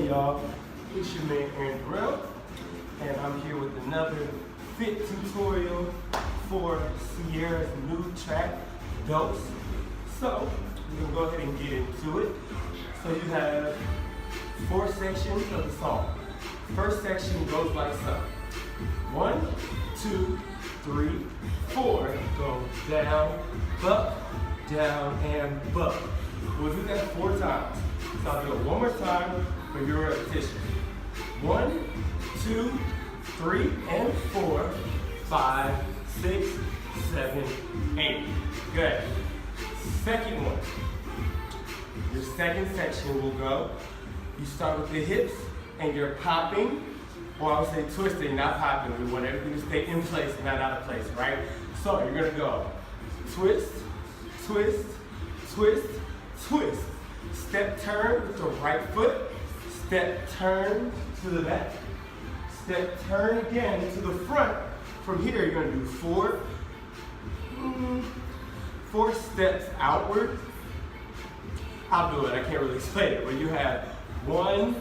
Hey y'all, it's your man Derell, and I'm here with another fit tutorial for Ciara's new track, Dose. So, we're gonna go ahead and get into it. So you have 4 sections of the song. First section goes like so. 1, 2, 3, 4. Go down, buck, down, and buck. We'll do that 4 times. So I'll do it one more time for your repetition. 1, 2, 3, and 4, 5, 6, 7, 8. Good. Second one. Your second section will go. You start with the hips and you're popping, or I would say twisting, not popping. We want everything to stay in place, not out of place, right? So you're gonna go twist, twist, twist, twist. Step turn with the right foot. Step turn to the back. Step turn again to the front. From here, you're gonna do 4 steps outward. I'll do it, I can't really explain it, but you have 1,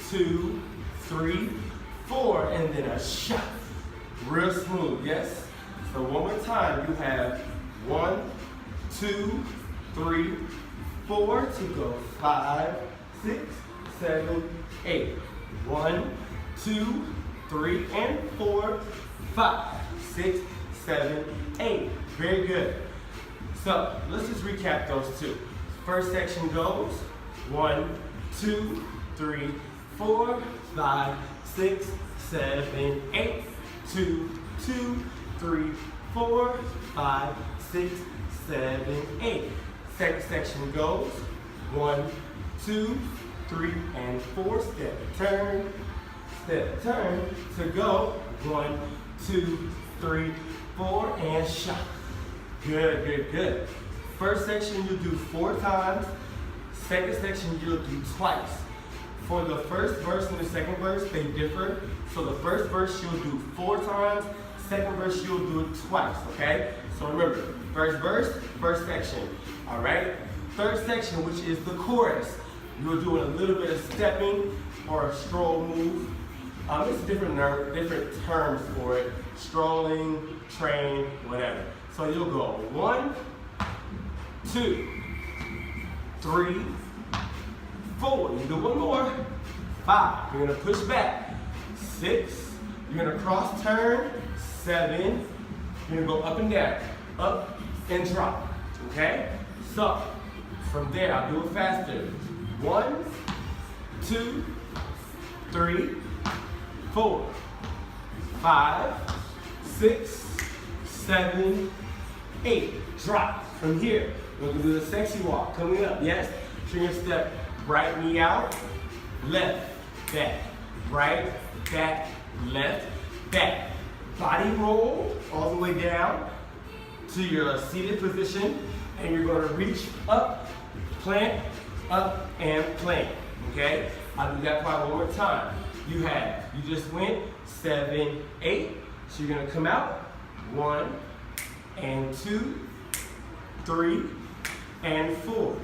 2, 3, 4, and then a shot. Real smooth, yes? So one more time, you have 1, 2, 3, 4 to go 5, 6, 7, 8. 1, 2, 3, and 4, 5, 6, 7, 8. Very good. So let's just recap those 2. First section goes 1, 2, 3, 4, 5, 6, 7, 8. 2, 2, 3, 4, 5, 6, 7, 8. Second section goes 1, 2, 3, and 4. Step turn to go 1, 2, 3, 4, and shot. Good, good, good. First section you'll do 4 times. Second section you'll do twice. For the first verse and the second verse, they differ. So the first verse you'll do 4 times. Second verse you'll do it twice, okay? So remember, first verse, first section, all right? Third section, which is the chorus, you'll do a little bit of stepping or a stroll move. It's different terms for it, strolling, train, whatever. So you'll go 1, 2, 3, 4. You do one more. 5. You're gonna push back. 6. You're gonna cross turn. 7. You're gonna go up and down, up and drop. Okay? So from there, I'll do it faster. 1, 2, 3, 4, 5, 6, 7, 8. Drop. From here, we're gonna do the sexy walk coming up. Yes? So you're gonna step right knee out, left, back, right, back, left, back. Body roll all the way down to your seated position, and you're gonna reach up, plant, up, and plant. Okay? I'll do that part one more time. You just went 7, 8. So you're gonna come out 1 and 2, 3, and 4.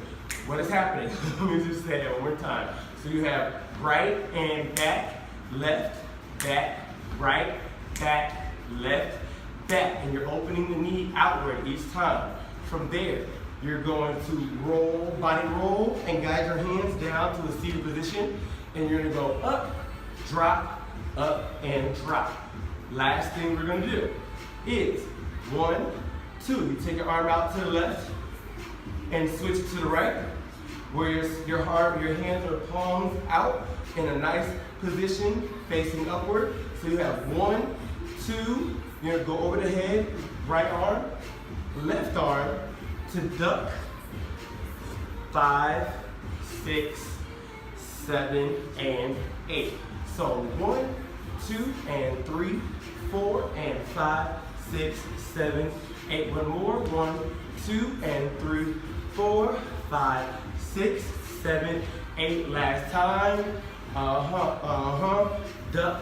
What is happening? Let me just say that one more time. So you have right and back, left, back, right, back, left, back. And you're opening the knee outward each time. From there, you're going to roll, body roll, and guide your hands down to a seated position. And you're gonna go up, and drop. Last thing we're gonna do is 1, 2. You take your arm out to the left and switch it to the right, where your hands are palms out in a nice position facing upward. So you have 1, 2, you're gonna go over the head, right arm, left arm to duck. 5, 6, 7, and 8. So 1, 2, and 3, 4, and 5, 6, 7, 8. One more. 1, 2, and 3, 4, 5, 6, 7, 8. Last time. Duck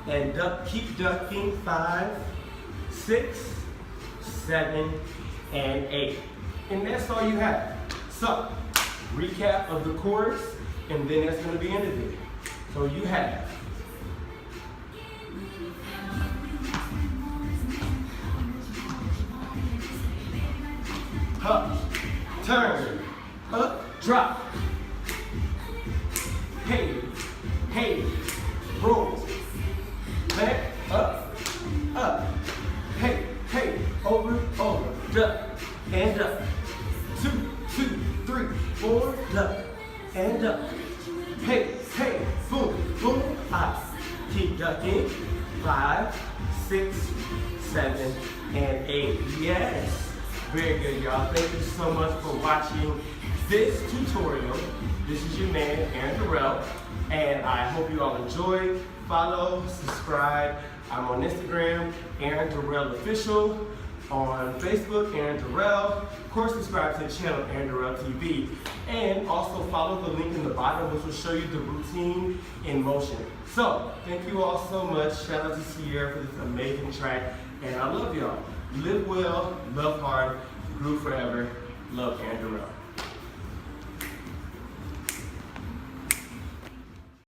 and duck. Keep ducking. 5, 6, 7, and 8. And that's all you have. So, recap of the chorus. and then that's gonna be end of it. So you have up, turn, up, drop. Hey, hey, roll, back, up, hey, hey, over, duck, and up. 2, 2, 3, 4, duck, and up. Hey, hey, boom, boom, up. Keep ducking. 5, 6, 7, and 8. Yes. Very good, y'all. Thank you so much for watching this tutorial. This is your man, Aaron Derell, and I hope you all enjoy. Follow, subscribe. I'm on Instagram, Aaron Derell Official. On Facebook, Aaron Derell. Of course, subscribe to the channel, Aaron Derell TV. And also follow the link in the bottom, which will show you the routine in motion. So, thank you all so much. Shout out to Ciara for this amazing track. And I love y'all. Live well, love hard, groove forever. Love, Aaron Derell.